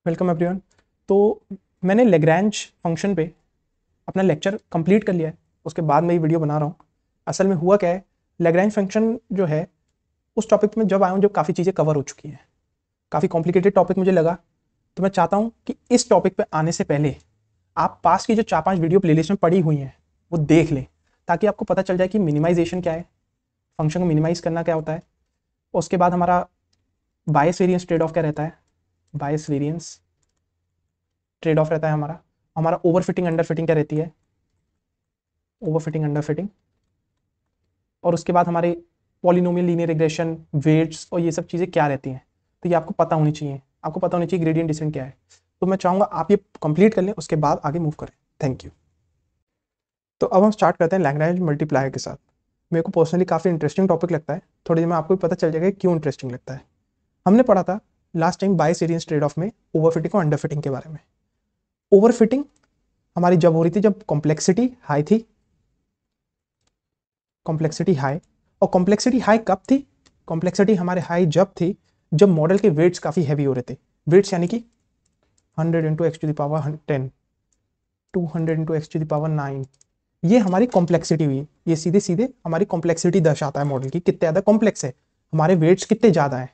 Welcome everyone. तो मैंने लेग्रैंज function पे अपना लेक्चर कंप्लीट कर लिया है, उसके बाद मैं ये वीडियो बना रहा हूँ। असल में हुआ क्या है, लेग्रैंज फंक्शन जो है उस टॉपिक में जब आया हूँ जब काफ़ी चीज़ें कवर हो चुकी हैं, काफ़ी कॉम्प्लिकेटेड टॉपिक मुझे लगा। तो मैं चाहता हूँ कि इस टॉपिक पे आने से पहले आप पास की जो 4-5 वीडियो प्लेलिस्ट में पड़ी हुई हैं वो देख लें, ताकि आपको पता चल जाए कि मिनिमाइजेशन क्या है, फंक्शन को मिनिमाइज करना क्या होता है। उसके बाद हमारा बायस वेरिएंस ट्रेड ऑफ क्या रहता है, बायस वेरिएंस ट्रेड ऑफ रहता है हमारा। हमारा ओवर फिटिंग अंडर फिटिंग क्या रहती है, ओवर फिटिंग अंडर फिटिंग। और उसके बाद हमारे पॉलिनोमियल लीनियर रिग्रेशन, वेट्स और ये सब चीज़ें क्या रहती हैं, तो ये आपको पता होनी चाहिए। आपको पता होनी चाहिए ग्रेडियंट डिसेंट क्या है। तो मैं चाहूँगा आप ये कंप्लीट कर लें, उसके बाद आगे मूव करें। Thank you. तो अब हम स्टार्ट करते हैं लैग्रेंज मल्टीप्लायर के साथ। मेरे को पर्सनली काफ़ी इंटरेस्टिंग टॉपिक लगता है, थोड़ी देर में आपको भी पता चल जाएगा क्यों इंटरेस्टिंग लगता है। हमने पढ़ा था लास्ट टाइम बायस वेरिएंस ट्रेड ऑफ में ओवर फिटिंग और अंडर फिटिंग के बारे में। ओवर फिटिंग हमारी जब हो रही थी जब कॉम्प्लेक्सिटी हाई थी, कॉम्प्लेक्सिटी हाई। और कॉम्प्लेक्सिटी हाई कब थी, कॉम्प्लेक्सिटी हमारे हाई जब थी जब मॉडल के वेट्स काफ़ी हैवी हो रहे थे। वेट्स यानी कि 100 into x to the power 10, 200 into x to the power 9, ये हमारी कॉम्प्लेक्सिटी हुई। ये सीधे सीधे हमारी कॉम्प्लेक्सिटी दर्शाता है मॉडल की, कितने ज़्यादा कॉम्प्लेक्स है, हमारे वेट्स कितने ज़्यादा हैं,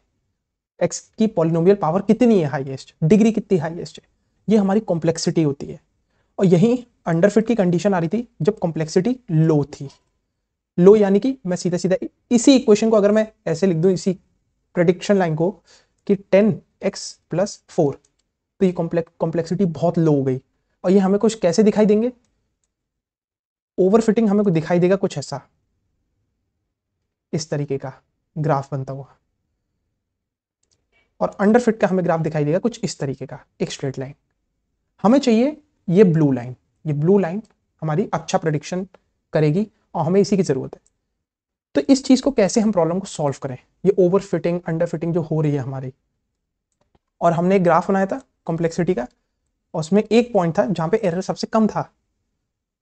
एक्स की पॉलिनोमियल पावर कितनी है हाईएस्ट, डिग्री कितनी हाईएस्ट है, ये हमारी कॉम्प्लेक्सिटी होती है। और यही अंडरफिट की कंडीशन आ रही थी जब कॉम्प्लेक्सिटी लो थी। लो यानी कि मैं सीधा सीधा इसी इक्वेशन को अगर मैं ऐसे लिख दूं, इसी प्रेडिक्शन लाइन को, कि 10x+4, तो ये कॉम्प्लेक्सिटी बहुत लो हो गई। और ये हमें कुछ कैसे दिखाई देंगे, ओवर फिटिंग हमें कुछ दिखाई देगा कुछ ऐसा, इस तरीके का ग्राफ बनता हुआ। और अंडर फिट का हमें ग्राफ दिखाई देगा कुछ इस तरीके का, एक स्ट्रेट लाइन। हमें चाहिए ये ब्लू लाइन, ये ब्लू लाइन हमारी अच्छा प्रेडिक्शन करेगी और हमें इसी की जरूरत है। तो इस चीज को कैसे हम प्रॉब्लम को सॉल्व करें, ये ओवर फिटिंग अंडर फिटिंग जो हो रही है हमारी। और हमने एक ग्राफ बनाया था कॉम्प्लेक्सिटी का, और उसमें एक पॉइंट था जहां पे एरर सबसे कम था।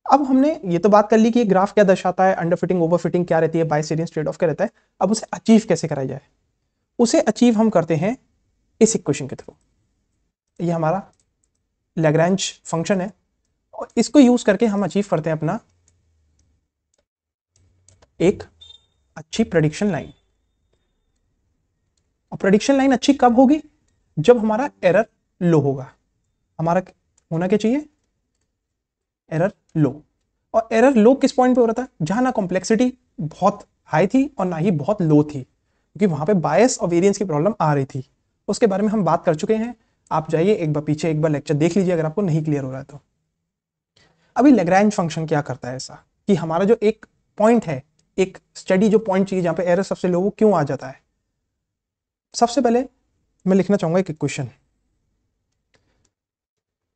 अब हमने ये तो बात कर ली कि ये ग्राफ क्या दर्शाता है, अंडर फिटिंग ओवर फिटिंग क्या रहती है, बायस वेरिएंस ट्रेड ऑफ क्या रहता है। अब उसे अचीव कैसे करा जाए, उसे अचीव हम करते हैं इस इक्वेशन के थ्रू। ये हमारा लैग्रैंज फंक्शन है और इसको यूज करके हम अचीव करते हैं अपना एक अच्छी प्रेडिक्शन लाइन। और प्रेडिक्शन लाइन अच्छी कब होगी, जब हमारा एरर लो होगा। हमारा होना क्या चाहिए, एरर लो। और एरर लो किस पॉइंट पे हो रहा था, जहां ना कॉम्प्लेक्सिटी बहुत हाई थी और ना ही बहुत लो थी, क्योंकि वहां पे बायस और वेरिएंस की प्रॉब्लम आ रही थी। उसके बारे में हम बात कर चुके हैं, आप जाइए एक बार पीछे एक बार लेक्चर देख लीजिए अगर आपको नहीं क्लियर हो रहा है तो। अभी लैग्रैंज फंक्शन क्या करता है ऐसा, कि हमारा जो एक पॉइंट है, एक स्टडी जो पॉइंट चाहिए जहां पे एरर सबसे लो, वो क्यों आ जाता है। सबसे पहले मैं लिखना चाहूंगा एक equation,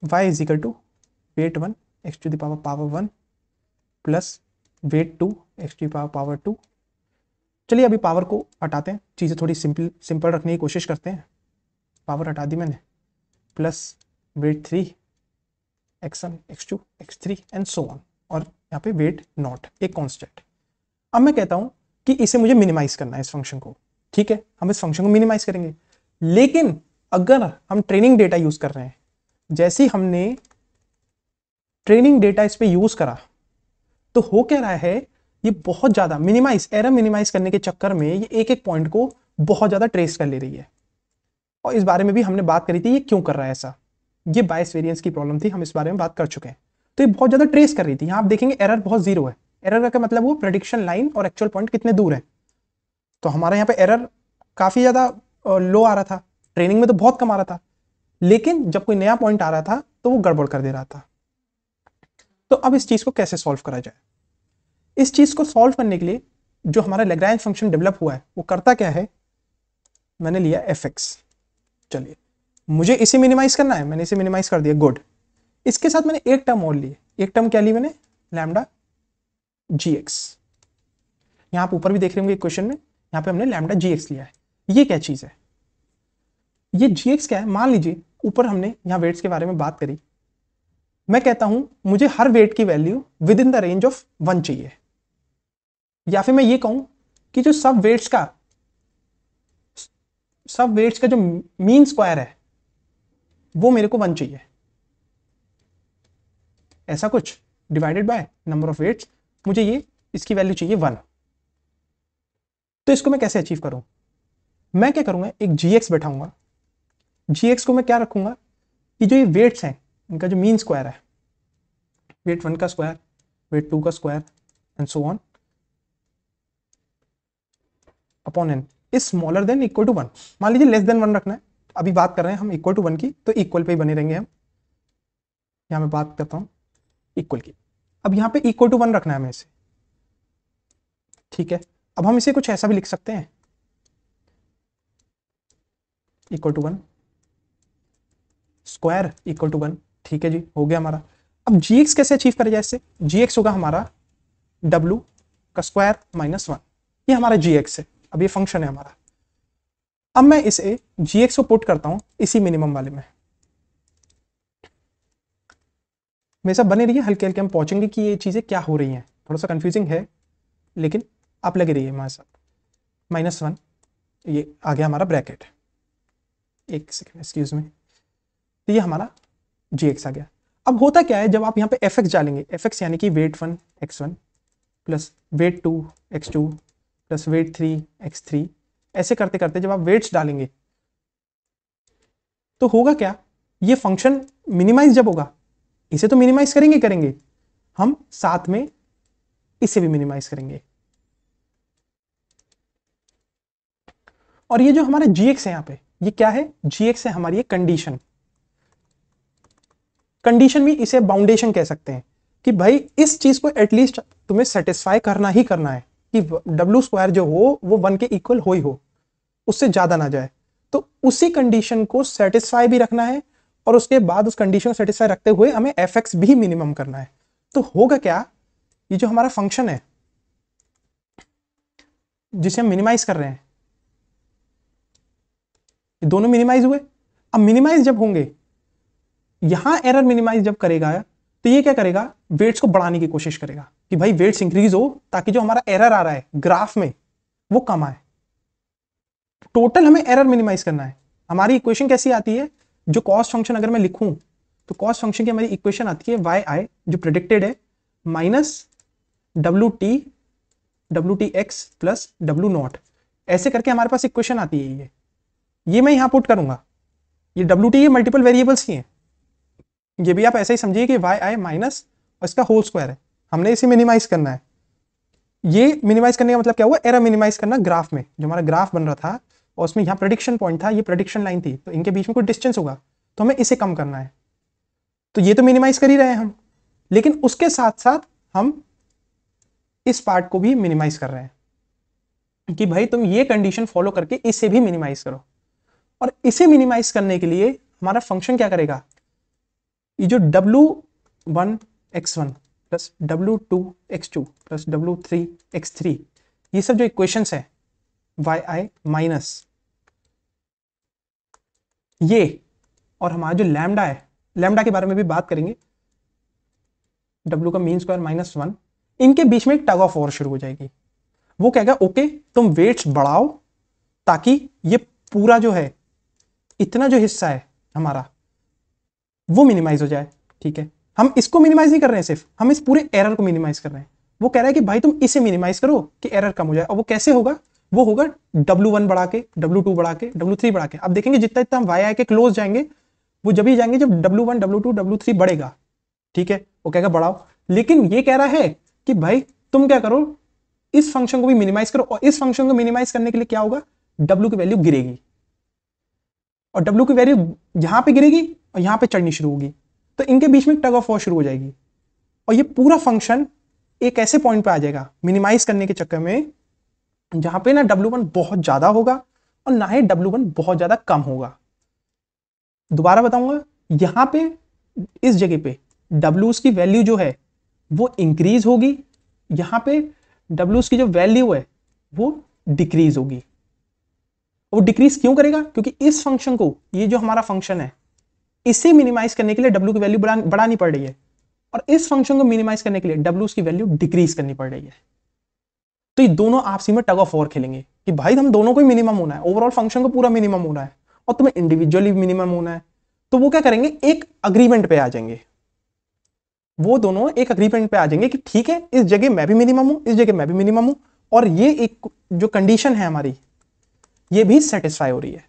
y is equal to weight 1 x to the power 1 plus weight 2 x to the power 2। चलिए अभी पावर को हटाते हैं, चीज़ें थोड़ी सिंपल रखने की कोशिश करते हैं। पावर हटा दी मैंने, plus weight 3 x1 x2 x3 and so on, और यहाँ पे वेट नॉट एक कॉन्स्टेंट। अब मैं कहता हूँ कि इसे मुझे मिनिमाइज करना है इस फंक्शन को। ठीक है, हम इस फंक्शन को मिनिमाइज करेंगे, लेकिन अगर हम ट्रेनिंग डेटा यूज कर रहे हैं, जैसे ही हमने ट्रेनिंग डेटा इस पे यूज करा, तो हो क्या रहा है, ये बहुत ज्यादा मिनिमाइज, एरर मिनिमाइज करने के चक्कर में ये एक एक पॉइंट को बहुत ज्यादा ट्रेस कर ले रही है। और इस बारे में भी हमने बात करी थी, ये क्यों कर रहा है ऐसा, ये बायस वेरिएंस की प्रॉब्लम थी, हम इस बारे में बात कर चुके हैं। तो ये बहुत ज्यादा ट्रेस कर रही थी। यहां आप देखेंगे एरर बहुत जीरो है। एरर का क्या मतलब, वो प्रेडिक्शन लाइन और एक्चुअल पॉइंट कितने दूर है। तो हमारे यहाँ पे एरर काफी ज्यादा लो आ रहा था, ट्रेनिंग में तो बहुत कम आ रहा था, लेकिन जब कोई नया पॉइंट आ रहा था तो वो गड़बड़ कर दे रहा था। तो अब इस चीज को कैसे सॉल्व करा जाए, इस चीज को सॉल्व करने के लिए जो हमारा लैग्रैंज फंक्शन डेवलप हुआ है वो करता क्या है, मैंने लिया एफ एक्स। चलिए मुझे इसे मिनिमाइज करना है, मैंने इसे मिनिमाइज कर दिया, गुड। इसके साथ मैंने एक टर्म और ली, एक टर्म क्या ली मैंने, लैम्डा जी एक्स। यहां आप ऊपर भी देख रहे होंगे क्वेश्चन में, यहां पे हमने लैम्डा जी एक्स लिया है। ये क्या चीज है, ये जी एक्स क्या है, मान लीजिए ऊपर हमने यहां वेट्स के बारे में बात करी। मैं कहता हूं मुझे हर वेट की value with in the range of 1 चाहिए, या फिर मैं ये कहूं कि जो सब वेट्स का जो मीन स्क्वायर है, वो मेरे को 1 चाहिए, ऐसा कुछ, divided by number of weights, मुझे ये इसकी वैल्यू चाहिए 1। तो इसको मैं कैसे अचीव करूं? मैं क्या करूंगा, एक gx बैठाऊंगा, gx को मैं क्या रखूंगा कि जो ये वेट्स हैं इनका जो मीन स्क्वायर है, वेट 1 का स्क्वायर, वेट 2 का square and so on upon n is smaller than equal to 1। मान लीजिए लेस देन 1 रखना है, अभी बात कर रहे हैं हम इक्वल टू 1 की, तो इक्वल पे ही बने रहेंगे हम। यहां मैं बात करता हूं इक्वल की, अब यहां पे इक्वल टू 1 रखना है हमें इसे, ठीक है। अब हम इसे कुछ ऐसा भी लिख सकते हैं, equal to 1 square equal to 1, ठीक है जी, हो गया हमारा। अब gx कैसे अचीव करें जाए इससे? gx होगा हमारा w का स्क्वायर माइनस 1, ये हमारा gx है। अब ये फंक्शन है हमारा। अब मैं इसे gx को पुट करता हूं इसी मिनिमम वाले में, मेरे साथ बने रहिए, हल्के हल्के हम पहुंचेंगे कि ये चीजें क्या हो रही हैं, थोड़ा सा कंफ्यूजिंग है लेकिन आप लगे रहिए हमारे साथ। माइनस 1, ये आ गया हमारा ब्रैकेट, एक सेकेंड एक्सक्यूज में, तो ये हमारा gx आ गया। अब होता क्या है जब आप यहाँ पे fx डालेंगे, fx यानी कि weight 1 x1 plus weight 2 x2 plus weight 3 x3, ऐसे करते करते जब आप वेट्स डालेंगे तो होगा क्या, ये फंक्शन मिनिमाइज जब होगा, इसे तो मिनिमाइज करेंगे करेंगे हम, साथ में इसे भी मिनिमाइज करेंगे। और ये जो हमारा gx है यहाँ पे, ये क्या है, gx है हमारी ये कंडीशन, कंडीशन भी इसे बाउंडेशन कह सकते हैं कि भाई इस चीज को एटलीस्ट तुम्हें सेटिस्फाई करना ही करना है कि डब्ल्यू स्क्वायर जो हो वो 1 के इक्वल हो ही हो, उससे ज्यादा ना जाए। तो उसी कंडीशन को सेटिस्फाई भी रखना है और उसके बाद उस कंडीशन को सेटिस्फाई रखते हुए हमें fx भी मिनिमम करना है। तो होगा क्या, ये जो हमारा फंक्शन है जिसे हम मिनिमाइज कर रहे हैं, ये दोनों मिनिमाइज हुए। अब मिनिमाइज जब होंगे, यहां एरर मिनिमाइज जब करेगा तो ये क्या करेगा, वेट्स को बढ़ाने की कोशिश करेगा कि भाई वेट्स इंक्रीज हो ताकि जो हमारा एरर आ रहा है ग्राफ में वो कम आए। टोटल हमें एरर मिनिमाइज करना है। हमारी इक्वेशन कैसी आती है, जो कॉस्ट फंक्शन अगर मैं लिखूं तो कॉस्ट फंक्शन की हमारी इक्वेशन आती है वाई आई जो प्रेडिक्टेड है minus W T x plus W not, ऐसे करके हमारे पास इक्वेशन आती है। ये मैं यहां पुट करूंगा, ये डब्ल्यू टी ये मल्टीपल वेरिएबल्स की हैं, ये भी आप ऐसे ही समझिए कि वाई आई माइनस और इसका होल स्क्वायर है, हमने इसे मिनिमाइज करना है। ये मिनिमाइज करने का मतलब क्या हुआ, एरर मिनिमाइज करना ग्राफ में, जो हमारा ग्राफ बन रहा था और उसमें यहाँ प्रेडिक्शन पॉइंट था, ये प्रेडिक्शन लाइन थी, तो इनके बीच में कोई डिस्टेंस होगा तो हमें इसे कम करना है। तो ये तो मिनिमाइज कर ही रहे हैं हम, लेकिन उसके साथ साथ हम इस पार्ट को भी मिनिमाइज कर रहे हैं कि भाई तुम ये कंडीशन फॉलो करके इसे भी मिनिमाइज करो। और इसे मिनिमाइज करने के लिए हमारा फंक्शन क्या करेगा, ये जो w1 x1 plus w2 x2 plus w3 x3, ये सब जो इक्वेशंस है वाई आई माइनस ये, और हमारा जो लैम्डा है, लैम्डा के बारे में भी बात करेंगे, w का मीन स्क्वायर माइनस 1, इनके बीच में एक टग ऑफ वॉर शुरू हो जाएगी। वो कहेगा ओके तुम वेट्स बढ़ाओ ताकि ये पूरा जो है, इतना जो हिस्सा है हमारा वो मिनिमाइज हो जाए, ठीक है। हम इसको मिनिमाइज नहीं कर रहे हैं, सिर्फ हम इस पूरे एरर को मिनिमाइज कर रहे हैं। वो कह रहा है कि भाई तुम इसे मिनिमाइज करो कि एरर कम हो जाए। और वो कैसे होगा, वो होगा W1 बढ़ा के, W2 बढ़ा के, W3 बढ़ा के। अब देखेंगे जितना जितना हम वाई आई के क्लोज जाएंगे, वो जब ही जाएंगे जब W1 W2 W3 बढ़ेगा, ठीक है, वो कहेगा बढ़ाओ। लेकिन ये कह रहा है कि भाई तुम क्या करो, इस फंक्शन को भी मिनिमाइज करो, और इस फंक्शन को मिनिमाइज करने के लिए क्या होगा, W की वैल्यू गिरेगी, और W की वैल्यू यहां पे गिरेगी और यहां पे चढ़नी शुरू होगी, तो इनके बीच में टग ऑफ वॉर शुरू हो जाएगी। और ये पूरा फंक्शन एक ऐसे पॉइंट पे आ जाएगा मिनिमाइज करने के चक्कर में, जहां पे ना W1 बहुत ज्यादा होगा और ना ही W1 बहुत ज्यादा कम होगा। दोबारा बताऊंगा, यहां पे इस जगह पे W की वैल्यू जो है वो इंक्रीज होगी, यहां पे W की जो वैल्यू है वो डिक्रीज होगी। वो डिक्रीज क्यों करेगा, क्योंकि इस फंक्शन को, ये जो हमारा फंक्शन है, इसे मिनिमाइज करने के लिए W की वैल्यू बढ़ानी पड़ रही है, और इस फंक्शन को मिनिमाइज करने के लिए W की वैल्यू डिक्रीज करनी पड़ रही है। तो ये दोनों आपसी में टग ऑफ वॉर खेलेंगे कि भाई हम दोनों को ही मिनिमम होना है, ओवरऑल फंक्शन को पूरा मिनिमम होना है, और तुम्हें इंडिविजुअली मिनिमम होना है। तो वो क्या करेंगे, एक अग्रीमेंट पे आ जाएंगे, वो दोनों एक अग्रीमेंट पे आ जाएंगे कि ठीक है इस जगह मैं भी मिनिमम हूं, इस जगह मैं भी मिनिमम हूं, और ये एक जो कंडीशन है हमारी ये भी सेटिस्फाई हो रही है।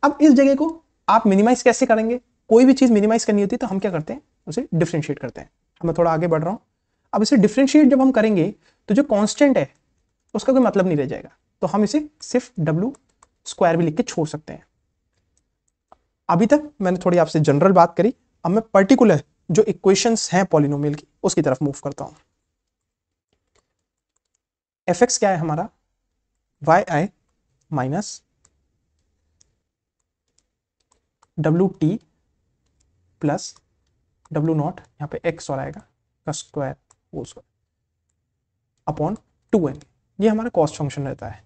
अब इस जगह को आप मिनिमाइज कैसे करेंगे, कोई भी चीज मिनिमाइज करनी होती है तो हम क्या करते हैं, उसे डिफ्रेंशिएट करते हैं। मैं थोड़ा आगे बढ़ रहा हूं। अब इसे डिफ्रेंशिएट जब हम करेंगे तो जो कांस्टेंट है उसका कोई मतलब नहीं रह जाएगा, तो हम इसे सिर्फ डब्ल्यू स्क्वायर भी लिख के छोड़ सकते हैं। अभी तक मैंने थोड़ी आपसे जनरल बात करी, अब मैं पर्टिकुलर जो इक्वेशंस हैं पॉलिनोमियल की उसकी तरफ मूव करता हूं। एफ एक्स क्या है हमारा, Y I minus W T plus W naught, यहाँ पे एक्स और आएगा का स्क्वायर वो स्क्वायर अपॉन 2n, ये हमारा कॉस्ट फंक्शन रहता है।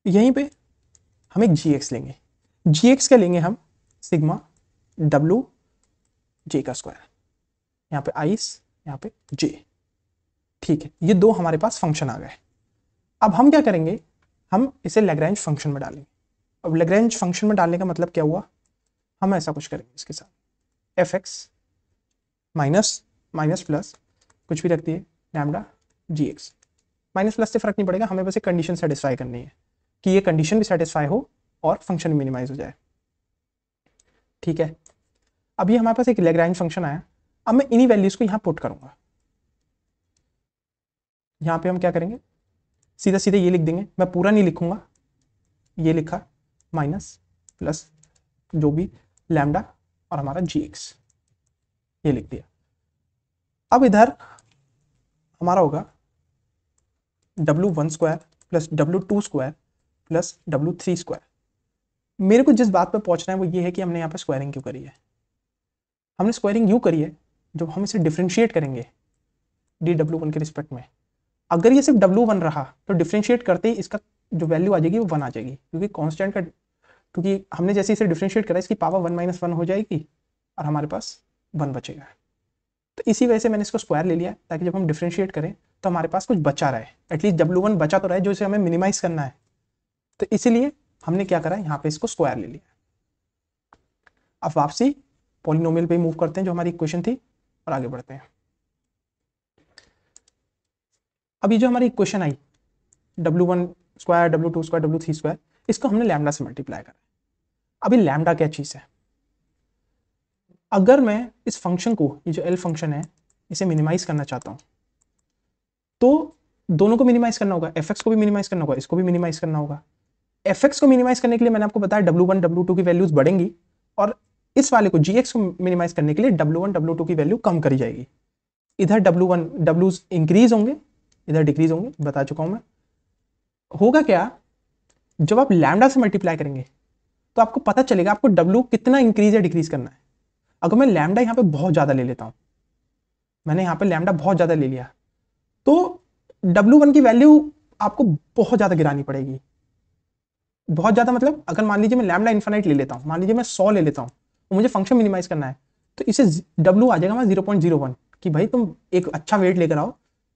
यहीं पे हम एक जी एक्स लेंगे, जी एक्स क्या लेंगे हम, सिग्मा डब्ल्यू जे का स्क्वायर, यहाँ पे आइस यहाँ पे जे। ठीक है, ये दो हमारे पास फंक्शन आ गए। अब हम क्या करेंगे, हम इसे लैग्रेंज फंक्शन में डालेंगे। अब लैग्रेंज फंक्शन में डालने का मतलब क्या हुआ, हम ऐसा कुछ करेंगे इसके साथ, F x minus minus plus कुछ भी रख दिए लैम्डा जी एक्स, माइनस प्लस से फर्क नहीं पड़ेगा, हमें बस एक कंडीशन सेटिस्फाई करनी है कि ये कंडीशन भी सेटिस्फाई हो और फंक्शन मिनिमाइज हो जाए। ठीक है, अब ये हमारे पास एक लैग्रेंज फंक्शन आया। अब मैं इन्हीं वैल्यूज को यहाँ पुट करूंगा। यहाँ पे हम क्या करेंगे, सीधा सीधा ये लिख देंगे, मैं पूरा नहीं लिखूंगा, ये लिखा माइनस प्लस जो भी लैम्डा और हमारा जी एक्स, ये लिख दिया। अब इधर हमारा होगा W1 square plus W2 square plus W3 square. मेरे को जिस बात पर पहुंचना है वो ये है कि हमने यहाँ पर स्क्वायरिंग क्यों करी है। हमने स्क्वायरिंग यूँ करी है, जब हम इसे डिफ्रेंशिएट करेंगे dW1 के रिस्पेक्ट में, अगर ये सिर्फ W1 रहा तो डिफ्रेंशिएट करते ही इसका जो वैल्यू आ जाएगी वो 1 आ जाएगी, क्योंकि कांस्टेंट का, क्योंकि हमने जैसे इसे डिफ्रेंशिएट करा इसकी पावर 1 - 1 हो जाएगी और हमारे पास 1 बचेगा। तो इसी वजह से मैंने इसको स्क्वायर ले लिया, ताकि जब हम डिफ्रेंशिएट करें तो हमारे पास कुछ बचा रहे, एटलीस्ट W1 बचा तो रहे जो इसे हमें मिनिमाइज करना है। तो इसीलिए हमने क्या करा, यहाँ पे इसको स्क्वायर ले लिया। अब वापसी पॉलिनोमियल पे मूव करते हैं जो हमारी इक्वेशन थी और आगे बढ़ते हैं। अब ये जो हमारी इक्वेशन आई W1 square W2 square W3 square, इसको हमने लैम्डा से मल्टीप्लाई करा। अभी लैम्डा क्या चीज है, अगर मैं इस फंक्शन को, ये जो एल फंक्शन है, इसे मिनिमाइज करना चाहता हूं तो दोनों को मिनिमाइज करना होगा, एफ एक्स को भी मिनिमाइज करना होगा, इसको भी मिनिमाइज करना होगा। एफ एक्स को मिनिमाइज करने के लिए मैंने आपको बताया W1 W2 की वैल्यूज बढ़ेंगी, और इस वाले को जी एक्स को मिनिमाइज करने के लिए W1 W2 की वैल्यू कम करी जाएगी। इधर W इंक्रीज होंगे, इधर डिक्रीज होंगे, बता चुका हूं मैं। होगा क्या, जब आप लैम्डा से मल्टीप्लाई करेंगे तो आपको पता चलेगा आपको W कितना इंक्रीज या डिक्रीज करना है। अगर मैं लैम्डा यहाँ पे बहुत ज्यादा ले लेता हूं, मैंने यहाँ पे लैम्डा बहुत ज्यादा ले लिया, तो W1 की वैल्यू आपको बहुत ज्यादा गिरानी पड़ेगी। बहुत ज्यादा मतलब, अगर मान लीजिए मैं लैम्डा इन्फिनाइट ले लेता हूं, मान लीजिए मैं 100 ले लेता हूं, और मुझे फंक्शन मिनिमाइज करना है, तो इसे W आ जाएगा मैं 0.01, कि भाई तुम एक अच्छा वेट लेकर आओ,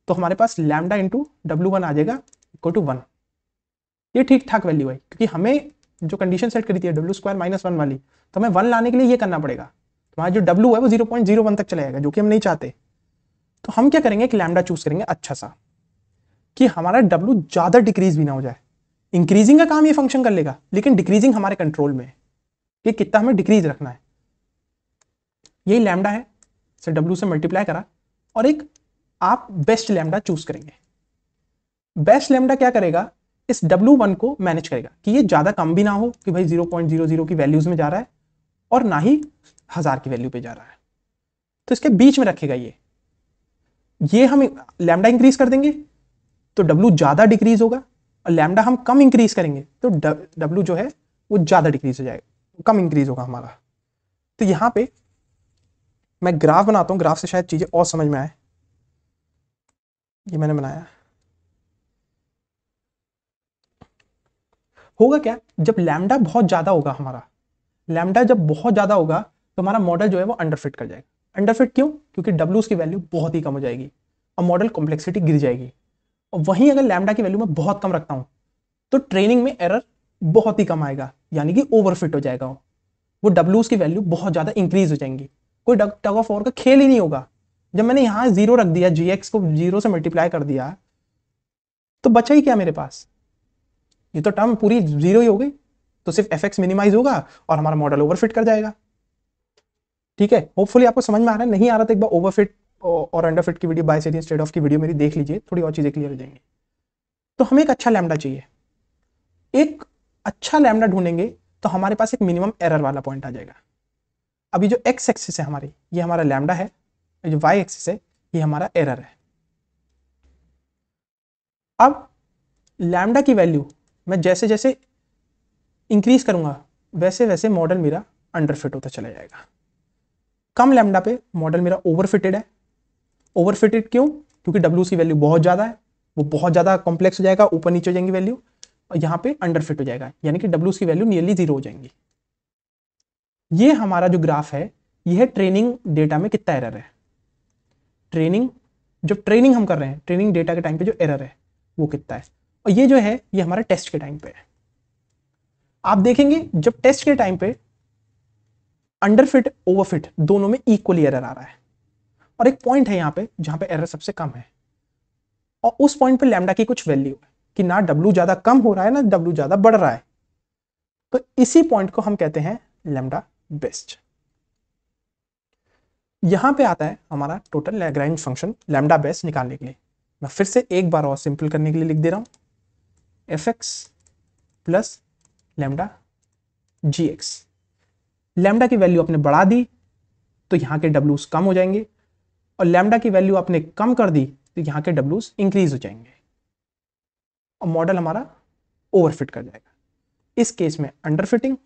तो हमारे पास लैम्डा इंटू W1 आ जाएगा इक्वल टू 1। ये ठीक ठाक वैल्यू है, क्योंकि हमें जो कंडीशन सेट करी थी W स्क्वायर माइनस 1 वाली, तो हमें 1 लाने के लिए ये करना पड़ेगा, तो हमारा जो W है वो 0.01 तक चला जाएगा, जो कि हम नहीं चाहते। तो हम क्या करेंगे कि लैम्डा चूज करेंगे अच्छा सा, कि हमारा W ज्यादा डिक्रीज भी ना हो जाए। इंक्रीजिंग का काम ये फंक्शन कर लेगा, लेकिन डिक्रीजिंग हमारे कंट्रोल में है कि कितना हमें डिक्रीज रखना है। यही लैम्डा है, से W से मल्टीप्लाई करा, और एक आप बेस्ट लैम्डा चूज करेंगे। बेस्ट लैम्डा क्या करेगा, इस W1 को मैनेज करेगा कि ये ज्यादा कम भी ना हो कि भाई 0.00 की वैल्यूज में जा रहा है, और ना ही 1000 की वैल्यू पे जा रहा है, तो इसके बीच में रखेगा। ये हम लैम्डा इंक्रीज कर देंगे तो W ज्यादा डिक्रीज होगा, और लैम्डा हम कम इंक्रीज करेंगे तो W जो है वो ज्यादा डिक्रीज हो जाएगा, कम इंक्रीज होगा हमारा। तो यहां पे मैं ग्राफ बनाता हूं, ग्राफ से शायद चीजें और समझ में आए। ये मैंने बनाया। होगा क्या, जब लैम्डा बहुत ज्यादा होगा, हमारा लैम्डा जब बहुत ज्यादा होगा तो हमारा मॉडल जो है वो अंडरफिट कर जाएगा। अंडरफिट क्यों, क्योंकि W की वैल्यू बहुत ही कम हो जाएगी और मॉडल कॉम्प्लेक्सिटी गिर जाएगी। और वहीं अगर लैम्डा की वैल्यू मैं बहुत कम रखता हूं तो ट्रेनिंग में एरर बहुत ही कम आएगा, यानी कि ओवरफिट हो जाएगा वो। वो डब्ल्यूज की वैल्यू बहुत ज़्यादा इंक्रीज हो जाएंगी, कोई टग ऑफ वॉर का खेल ही नहीं होगा। जब मैंने यहाँ 0 रख दिया, GX को 0 से मल्टीप्लाई कर दिया, तो बचा ही क्या मेरे पास, ये तो टर्म पूरी 0 ही हो गई। तो सिर्फ एफ एक्स मिनिमाइज होगा और हमारा मॉडल ओवरफिट कर जाएगा। ठीक है, होपफुली आपको समझ में आ रहा है। नहीं आ रहा तो एक बार ओवरफिट और अंडरफिट की वीडियो, बायसेरियन ट्रेड ऑफ की वीडियो मेरी देख लीजिए, थोड़ी और चीजें क्लियर हो जाएंगी। तो हमें एक अच्छा लैम्डा चाहिए। एक अच्छा लैम्डा ढूंढेंगे तो हमारे पास एक मिनिमम एरर वाला पॉइंट आ जाएगा। अभी जो एक्स एक्सिस है हमारी, ये हमारा लैम्डा है, जो वाई एक्सिस है ये हमारा एरर है। अब लैम्डा की वैल्यू मैं जैसे जैसे इंक्रीज करूंगा वैसे वैसे मॉडल मेरा अंडरफिट होता चला जाएगा। कम लैम्डा पे मॉडल मेरा ओवरफिटेड है। ओवरफिटेड क्यों? क्योंकि डब्ल्यू की वैल्यू बहुत ज्यादा है, वो बहुत ज्यादा कॉम्प्लेक्स हो जाएगा, ऊपर नीचे हो जाएंगी वैल्यू, और यहाँ पे अंडरफिट हो जाएगा, यानी कि डब्ल्यू की वैल्यू नियरली 0 हो जाएंगी। ये हमारा जो ग्राफ है, यह ट्रेनिंग डेटा में कितना एरर है। ट्रेनिंग, जब ट्रेनिंग हम कर रहे हैं, ट्रेनिंग डेटा के टाइम पे जो एरर है वो कितना है, और ये जो है ये हमारे टेस्ट के टाइम पे है। आप देखेंगे जब टेस्ट के टाइम पे अंडरफिट ओवरफिट दोनों में इक्वली एरर आ रहा है, और एक पॉइंट है यहाँ पे जहां पे एरर सबसे कम है, और उस पॉइंट पे लैम्डा की कुछ वैल्यू है कि ना डब्ल्यू ज्यादा कम हो रहा है ना डब्ल्यू ज्यादा बढ़ रहा है। तो इसी पॉइंट को हम कहते हैं लैम्डा बेस्ट। यहां पे आता है हमारा total Lagrange function lambda best निकालने के लिए। मैं फिर से एक बार और सिंपल करने के लिए लिख दे रहा हूं, एफ एक्स प्लस लैम्डा जी एक्स। लैम्डा की वैल्यू आपने बढ़ा दी तो यहाँ के डब्ल्यूज कम हो जाएंगे, और लैम्डा की वैल्यू आपने कम कर दी तो यहाँ के डब्ल्यूज इंक्रीज हो जाएंगे, और मॉडल हमारा ओवरफिट कर जाएगा। इस केस में अंडरफिटिंग,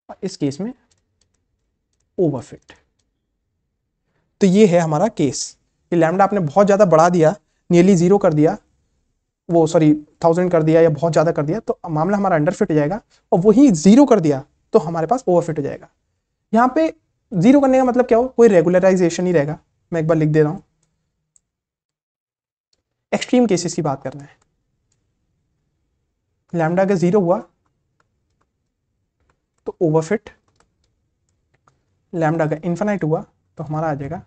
और इस केस में ओवरफिट। तो ये है हमारा केस कि लैम्डा आपने बहुत ज्यादा बढ़ा दिया, नियरली 0 कर दिया, वो सॉरी 1000 कर दिया या बहुत ज्यादा कर दिया, तो मामला हमारा अंडरफिट हो जाएगा, और वही 0 कर दिया तो हमारे पास ओवरफिट हो जाएगा। यहाँ पे 0 करने का मतलब क्या हो, कोई रेगुलराइजेशन ही रहेगा। मैं एक बार लिख दे रहा हूं, एक्सट्रीम केसेस की बात कर रहे हैं। लैम्डा का 0 हुआ तो ओवरफिट, लैम्डा का इन्फिनाइट हुआ तो हमारा आ जाएगा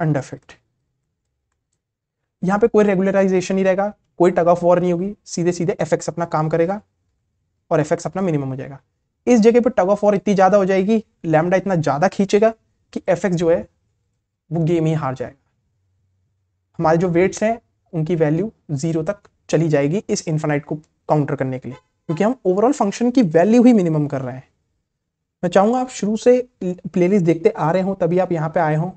अंडरफिट। यहां पे कोई रेगुलराइजेशन नहीं रहेगा, कोई टग ऑफ वॉर नहीं होगी, सीधे सीधे एफ एक्स अपना काम करेगा और एफ एक्स अपना मिनिमम हो जाएगा। इस जगह पे टग ऑफ वॉर इतनी ज्यादा हो जाएगी, लैम्डा इतना ज्यादा खींचेगा कि एफ एक्स जो है वो गेम ही हार जाएगा। हमारे जो वेट्स हैं उनकी वैल्यू 0 तक चली जाएगी इस इन्फिनाइट को काउंटर करने के लिए, क्योंकि हम ओवरऑल फंक्शन की वैल्यू ही मिनिमम कर रहे हैं। मैं चाहूंगा आप शुरू से प्लेलिस्ट देखते आ रहे हो तभी आप यहाँ पे आए हो,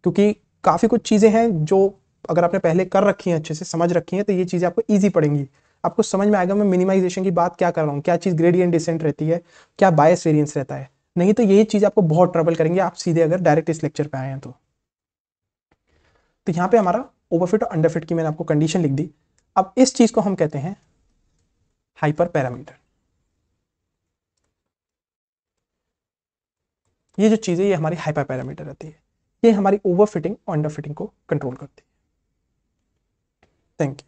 क्योंकि काफ़ी कुछ चीज़ें हैं जो अगर आपने पहले कर रखी हैं, अच्छे से समझ रखी हैं, तो ये चीज़ें आपको ईजी पड़ेंगी। आपको समझ में आएगा मैं मिनिमाइजेशन की बात क्या कर रहा हूँ, क्या चीज़ ग्रेडियंट डिसेंट रहती है, क्या बायस वेरियंस रहता है। नहीं तो यही चीज़ आपको बहुत ट्रबल करेंगे आप सीधे अगर डायरेक्ट इस लेक्चर पे आए हैं तो यहाँ पे हमारा ओवरफिट और अंडरफिट की मैंने आपको कंडीशन लिख दी। अब इस चीज़ को हम कहते हैं हाइपर पैरामीटर। ये जो चीज़ है ये हमारी हाइपर पैरामीटर रहती है, ये हमारी ओवरफिटिंग और अंडरफिटिंग को कंट्रोल करती है। Thank you.